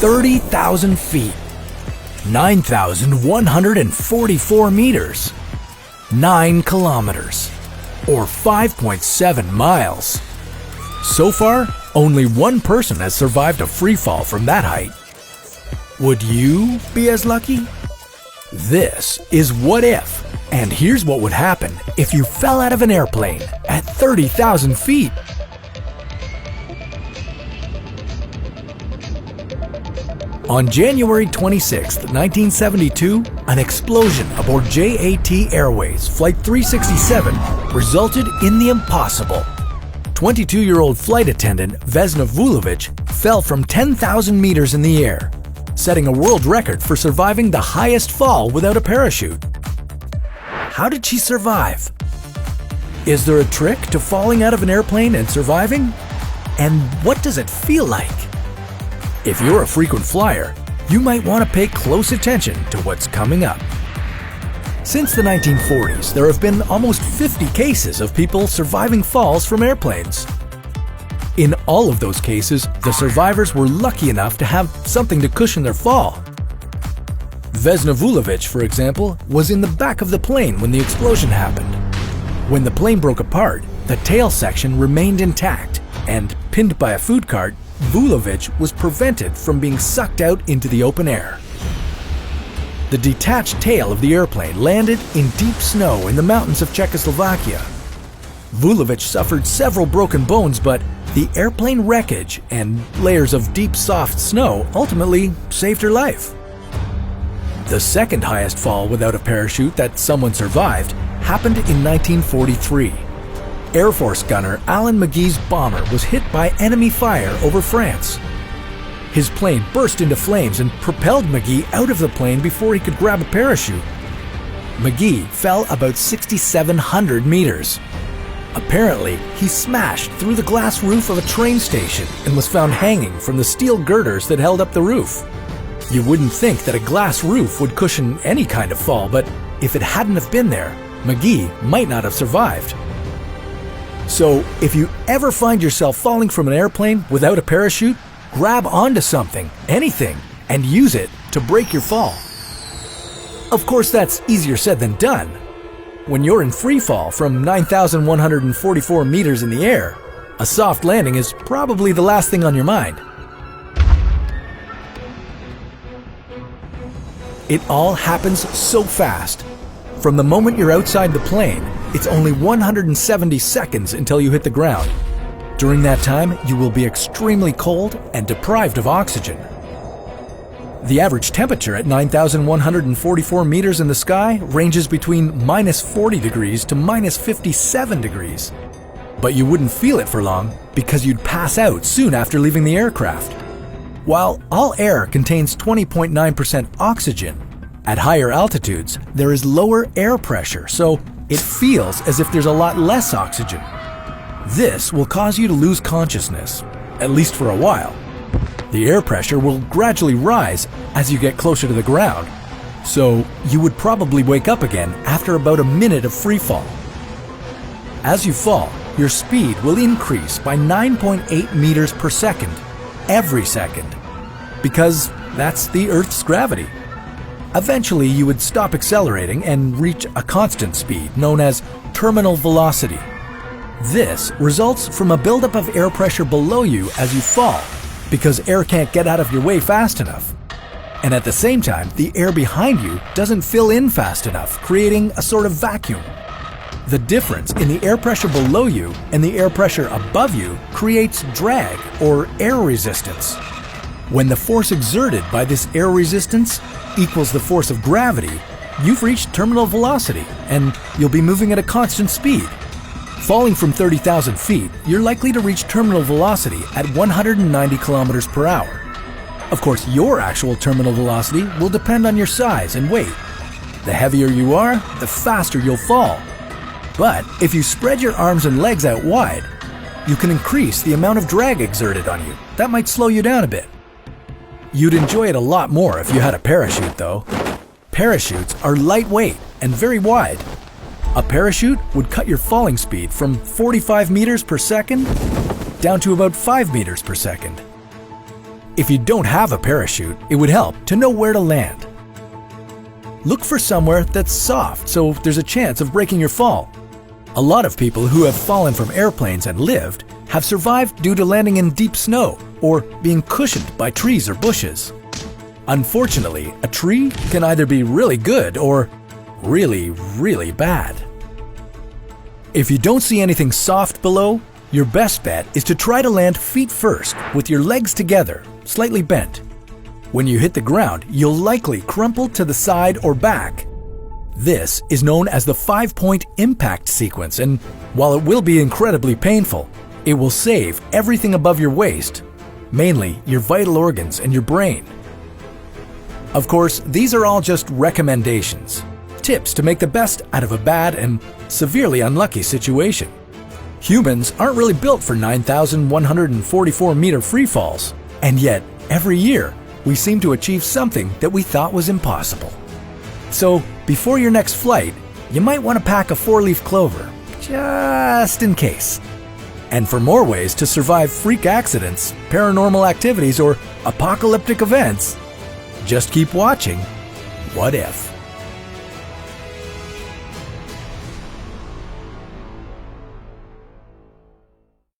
30,000 feet, 9,144 meters, 9 kilometers, or 5.7 miles. So far, only one person has survived a free fall from that height. Would you be as lucky? This is What If, and here's what would happen if you fell out of an airplane at 30,000 feet. On January 26, 1972, an explosion aboard JAT Airways Flight 367 resulted in the impossible. 22-year-old flight attendant Vesna Vulovic fell from 10,000 meters in the air, setting a world record for surviving the highest fall without a parachute. How did she survive? Is there a trick to falling out of an airplane and surviving? And what does it feel like? If you're a frequent flyer, you might want to pay close attention to what's coming up. Since the 1940s, there have been almost 50 cases of people surviving falls from airplanes. In all of those cases, the survivors were lucky enough to have something to cushion their fall. Vesna Vulovic, for example, was in the back of the plane when the explosion happened. When the plane broke apart, the tail section remained intact, and pinned by a food cart, Vulovic was prevented from being sucked out into the open air. The detached tail of the airplane landed in deep snow in the mountains of Czechoslovakia. Vulovic suffered several broken bones, but the airplane wreckage and layers of deep soft snow ultimately saved her life. The second highest fall without a parachute that someone survived happened in 1943. Air Force gunner Alan McGee's bomber was hit by enemy fire over France. His plane burst into flames and propelled McGee out of the plane before he could grab a parachute. McGee fell about 6,700 meters. Apparently, he smashed through the glass roof of a train station and was found hanging from the steel girders that held up the roof. You wouldn't think that a glass roof would cushion any kind of fall, but if it hadn't have been there, McGee might not have survived. So, if you ever find yourself falling from an airplane without a parachute, grab onto something, anything, and use it to break your fall. Of course, that's easier said than done. When you're in free fall from 9,144 meters in the air, a soft landing is probably the last thing on your mind. It all happens so fast. From the moment you're outside the plane, it's only 170 seconds until you hit the ground. During that time, you will be extremely cold and deprived of oxygen. The average temperature at 9,144 meters in the sky ranges between -40 degrees to -57 degrees. But you wouldn't feel it for long because you'd pass out soon after leaving the aircraft. While all air contains 20.9% oxygen, at higher altitudes, there is lower air pressure, so it feels as if there's a lot less oxygen. This will cause you to lose consciousness, at least for a while. The air pressure will gradually rise as you get closer to the ground, so you would probably wake up again after about a minute of free fall. As you fall, your speed will increase by 9.8 meters per second, every second, because that's the Earth's gravity. Eventually, you would stop accelerating and reach a constant speed known as terminal velocity. This results from a buildup of air pressure below you as you fall, because air can't get out of your way fast enough. And at the same time, the air behind you doesn't fill in fast enough, creating a sort of vacuum. The difference in the air pressure below you and the air pressure above you creates drag, or air resistance. When the force exerted by this air resistance equals the force of gravity, you've reached terminal velocity, and you'll be moving at a constant speed. Falling from 30,000 feet, you're likely to reach terminal velocity at 190 kilometers per hour. Of course, your actual terminal velocity will depend on your size and weight. The heavier you are, the faster you'll fall. But if you spread your arms and legs out wide, you can increase the amount of drag exerted on you. That might slow you down a bit. You'd enjoy it a lot more if you had a parachute, though. Parachutes are lightweight and very wide. A parachute would cut your falling speed from 45 meters per second down to about 5 meters per second. If you don't have a parachute, it would help to know where to land. Look for somewhere that's soft so there's a chance of breaking your fall. A lot of people who have fallen from airplanes and lived have survived due to landing in deep snow or being cushioned by trees or bushes. Unfortunately, a tree can either be really good or really, really bad. If you don't see anything soft below, your best bet is to try to land feet first with your legs together, slightly bent. When you hit the ground, you'll likely crumple to the side or back. This is known as the 5-point impact sequence, and while it will be incredibly painful, it will save everything above your waist, mainly your vital organs and your brain. Of course, these are all just recommendations, tips to make the best out of a bad and severely unlucky situation. Humans aren't really built for 9,144-meter free falls, and yet, every year, we seem to achieve something that we thought was impossible. So, before your next flight, you might want to pack a 4-leaf clover, just in case. And for more ways to survive freak accidents, paranormal activities, or apocalyptic events, just keep watching What If?